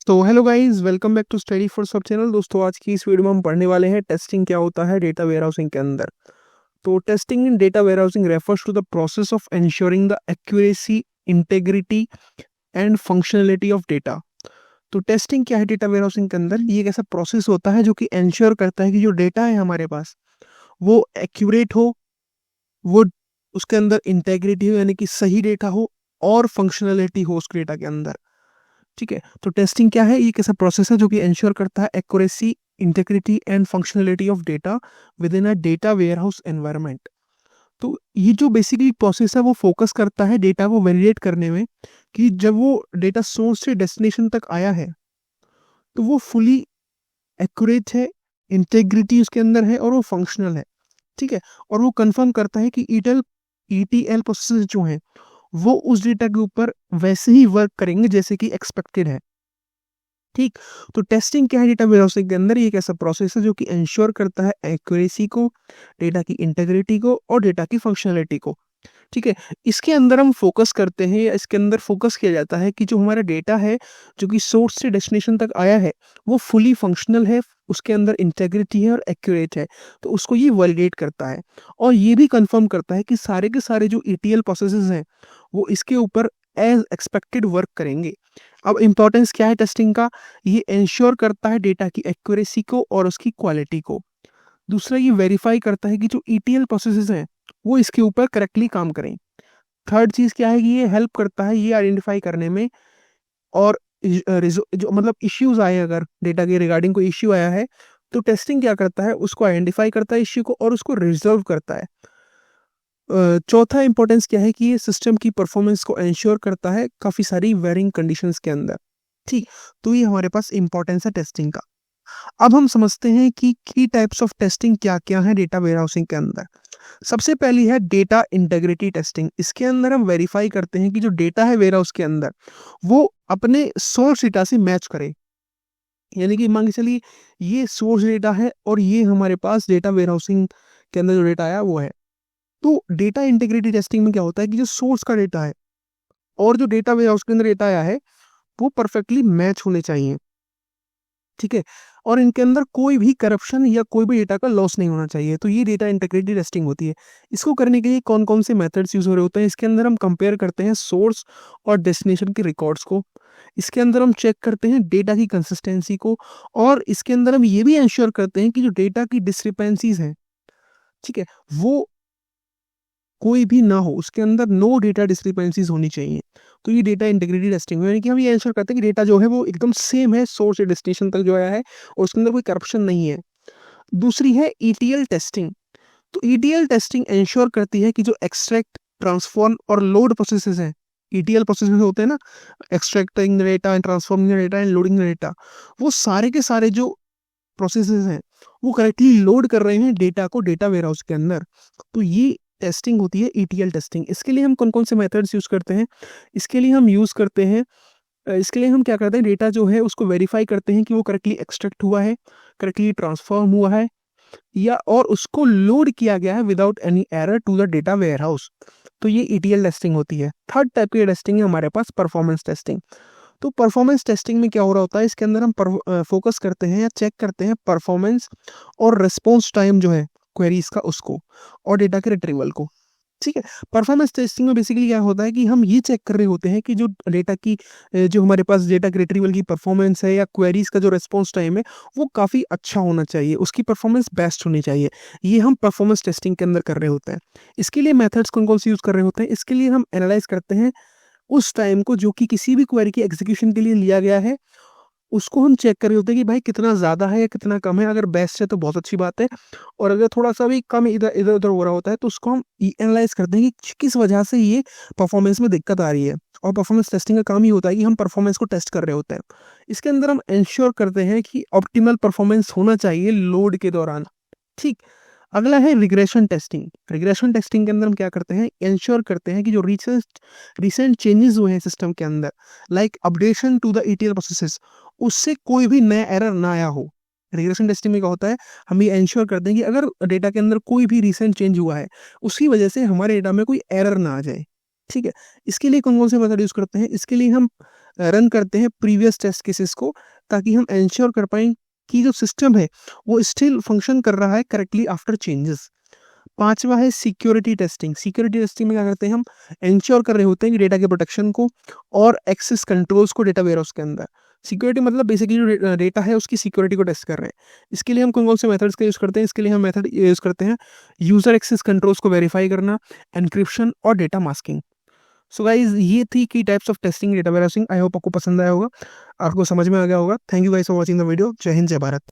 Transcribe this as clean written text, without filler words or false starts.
तो hello guys, welcome back to study for सब channel. दोस्तों, आज की इस वीडियो में हम पढ़ने वाले हैं टेस्टिंग क्या होता है डेटा वेयरहाउसिंग के अंदर। तो testing in data warehousing refers to the process of ensuring the accuracy, integrity and functionality of data. तो टेस्टिंग क्या है डेटा वेयरहाउसिंग के अंदर? ये एक ऐसा प्रोसेस होता है जो कि एंश्योर करता है कि जो डेटा है हमारे पास वो एक्यूरेट हो, वो उसके अंदर इंटेग्रिटी हो यानी कि सही डेटा हो, और फंक्शनलिटी हो उस डेटा के अंदर। ठीक है, तो टेस्टिंग क्या है? ये कैसा प्रोसेस है जो कि इंश्योर करता है accuracy, integrity and functionality of data with in a data warehouse environment. तो ये जो बेसिकली प्रोसेस है वो फोकस करता है डेटा को वैलिडेट करने में कि जब वो डेटा सोर्स से डेस्टिनेशन तक आया है तो वो फुली एक्यूरेट है, इंटेग्रिटी उसके अंदर है और वो फंक्शनल है। ठीक है, और वो कंफर्म करता है कि ईटीएल प्रोसेस जो हैं वो उस डेटा के ऊपर वैसे ही वर्क करेंगे जैसे कि एक्सपेक्टेड है। ठीक, तो टेस्टिंग क्या है डेटा वेयरहाउसिंग के अंदर? ये एक ऐसा प्रोसेस है जो कि इंश्योर करता है एक्यूरेसी को, डेटा की इंटीग्रिटी को और डेटा की फंक्शनलिटी को। ठीक है, इसके अंदर हम फोकस करते हैं या इसके अंदर फोकस किया जाता है कि जो हमारा डेटा है जो कि सोर्स से डेस्टिनेशन तक आया है वो फुली फंक्शनल है, उसके अंदर इंटेग्रिटी है और एक्यूरेट है। तो उसको ये वैलिडेट करता है और ये भी कंफर्म करता है कि सारे के सारे जो ईटीएल प्रोसेसेस हैं वो इसके ऊपर एज एक्सपेक्टेड वर्क करेंगे। अब इंपॉर्टेंस क्या है टेस्टिंग का? ये इंश्योर करता है डेटा की एक्यूरेसी को और उसकी क्वालिटी को। दूसरा, ये वेरीफाई करता है कि जो ईटीएल प्रोसेसेस हैं वो इसके ऊपर करेक्टली काम करें। थर्ड चीज क्या है कि ये हेल्प करता है ये आइडेंटिफाई करने में और जो मतलब इश्यूज आए, अगर डेटा के रिगार्डिंग कोई इश्यू आया है तो टेस्टिंग क्या करता है, उसको आइडेंटिफाई करता है इश्यू को और उसको रिजॉल्व करता है। चौथा इंपॉर्टेंस क्या है कि ये सिस्टम की परफॉर्मेंस को इंश्योर करता है काफ़ी सारी वेरिंग कंडीशंस के अंदर। ठीक, तो ये हमारे पास इंपॉर्टेंस है टेस्टिंग का। अब हम समझते हैं कि की टाइप्स ऑफ टेस्टिंग क्या क्या है डेटा वेयरहाउसिंग के अंदर। सबसे पहली है डेटा इंटीग्रिटी टेस्टिंग। इसके अंदर हम वेरीफाई करते हैं कि जो डेटा है वेयरहाउस के अंदर वो अपने सोर्स डेटा से मैच करे। यानी कि मान के चलिए ये सोर्स डेटा है और ये हमारे पास डेटा वेयरहाउसिंग के अंदर जो डेटा आया वो है। तो डेटा इंटीग्रिटी टेस्टिंग में क्या होता है कि जो सोर्स का डेटा है और जो डेटा वेयरहाउस के अंदर डेटा आया है वो परफेक्टली मैच होने चाहिए। ठीक है, और इनके अंदर कोई भी करप्शन या कोई भी डेटा का लॉस नहीं होना चाहिए। तो ये डेटा इंटीग्रिटी टेस्टिंग होती है। इसको करने के लिए कौन कौन से मेथड्स यूज हो रहे होते हैं? इसके अंदर हम कंपेयर करते हैं सोर्स और डेस्टिनेशन के रिकॉर्ड्स को। इसके अंदर हम चेक करते हैं डेटा की कंसिस्टेंसी को, और इसके अंदर हम ये भी इंश्योर करते हैं कि जो डेटा की डिस्क्रिपेंसीज हैं, ठीक है, वो कोई भी ना हो, उसके अंदर नो डेटा डिस्क्रिपेंसीज होनी चाहिए। तो ये डेटा इंटीग्रिटी टेस्टिंग है, यानी कि हम ये इंश्योर करते हैं कि डेटा जो है वो एकदम सेम है सोर्स से डेस्टिनेशन तक जो आया है और उसके अंदर कोई करप्शन नहीं है। दूसरी है ईटीएल टेस्टिंग। तो ईटीएल टेस्टिंग इंश्योर करती है कि जो एक्सट्रैक्ट, ट्रांसफॉर्म और लोड प्रोसेसेस हैं, ईटीएल प्रोसेसेस होते हैं ना, extracting data and transforming data and loading data, वो सारे के सारे जो प्रोसेसेस हैं वो करेक्टली लोड कर रहे हैं डेटा को डेटा वेयरहाउस के अंदर। तो ये टेस्टिंग होती है ईटीएल टेस्टिंग। इसके लिए हम कौन कौन से मेथड्स यूज करते हैं? इसके लिए हम यूज करते हैं इसके लिए हम क्या करते हैं, डेटा जो है उसको वेरीफाई करते हैं कि वो करेक्टली एक्सट्रैक्ट हुआ है, करेक्टली ट्रांसफॉर्म हुआ है, या और उसको लोड किया गया है without any error to the data warehouse. तो ये ईटीएल टेस्टिंग होती है। थर्ड टाइप की टेस्टिंग है हमारे पास परफॉर्मेंस टेस्टिंग। तो परफॉर्मेंस टेस्टिंग में क्या हो रहा होता है, इसके अंदर हम फोकस करते हैं या चेक करते हैं परफॉर्मेंस और रिस्पॉन्स टाइम जो है क्वेरीज का उसको, और डेटा के रिट्रीवल को। ठीक है, परफॉर्मेंस टेस्टिंग में बेसिकली क्या होता है कि हम ये चेक कर रहे होते हैं कि जो डेटा की जो हमारे पास डेटा के रिट्रीवल की परफॉर्मेंस है या क्वेरीज का जो रिस्पॉन्स टाइम है वो काफ़ी अच्छा होना चाहिए, उसकी परफॉर्मेंस बेस्ट होनी चाहिए। ये हम परफॉर्मेंस टेस्टिंग के अंदर कर रहे होते हैं। इसके लिए मेथड्स कौन कौन से यूज़ कर रहे होते हैं? इसके लिए हम एनालाइज करते हैं उस टाइम को जो कि किसी भी क्वेरी की एग्जीक्यूशन के लिए लिया गया है, उसको हम चेक कर रहे होते हैं कि भाई कितना ज़्यादा है या कितना कम है। अगर बेस्ट है तो बहुत अच्छी बात है, और अगर थोड़ा-सा भी कम इधर इधर-उधर हो रहा होता है तो उसको हम एनालाइज़ करते हैं कि किस वजह से ये परफॉर्मेंस में दिक्कत आ रही है। और परफॉर्मेंस टेस्टिंग का काम ही होता है कि हम परफॉर्मेंस को टेस्ट कर रहे होते हैं। इसके अंदर हम इंश्योर करते हैं कि ऑप्टिमल परफॉर्मेंस होना चाहिए लोड के दौरान। ठीक, अगला है रिग्रेशन टेस्टिंग। रिग्रेशन टेस्टिंग के अंदर हम क्या करते हैं, इंश्योर करते हैं कि जो रिसेंट चेंजेस हुए हैं सिस्टम के अंदर, like updation to the ETL processes, उससे कोई भी नया एरर ना आया हो। रिग्रेशन टेस्टिंग में क्या होता है, हम ये इंश्योर करते हैं कि अगर डेटा के अंदर कोई भी रिसेंट चेंज हुआ है उसकी वजह से हमारे डेटा में कोई एरर ना आ जाए। ठीक है, इसके लिए कौन कौन से मेथड यूज करते हैं? इसके लिए हम रन करते हैं प्रीवियस टेस्ट केसेस को, ताकि हम इंश्योर कर पाएँ कि जो सिस्टम है वो स्टिल फंक्शन कर रहा है करेक्टली आफ्टर चेंजेस। पाँचवा है सिक्योरिटी टेस्टिंग। सिक्योरिटी टेस्टिंग में क्या करते हैं हम, इंश्योर कर रहे होते हैं कि डेटा के प्रोटेक्शन को और एक्सेस कंट्रोल्स को डेटा वेयरहाउस के अंदर। सिक्योरिटी मतलब बेसिकली जो डेटा है उसकी सिक्योरिटी को टेस्ट कर रहे हैं। इसके लिए हम कौन-कौन से मेथड्स का यूज़ करते हैं, इसके लिए हम मेथड यूज़ करते हैं यूज़र एक्सेस कंट्रोल्स को वेरीफाई करना, एन्क्रिप्शन और डेटा मास्किंग। सो गाइस ये थी की types of testing data warehousing. I hope आपको पसंद आया होगा, आपको समझ में आ गया होगा। Thank you guys for watching the video. जय हिंद, जय भारत।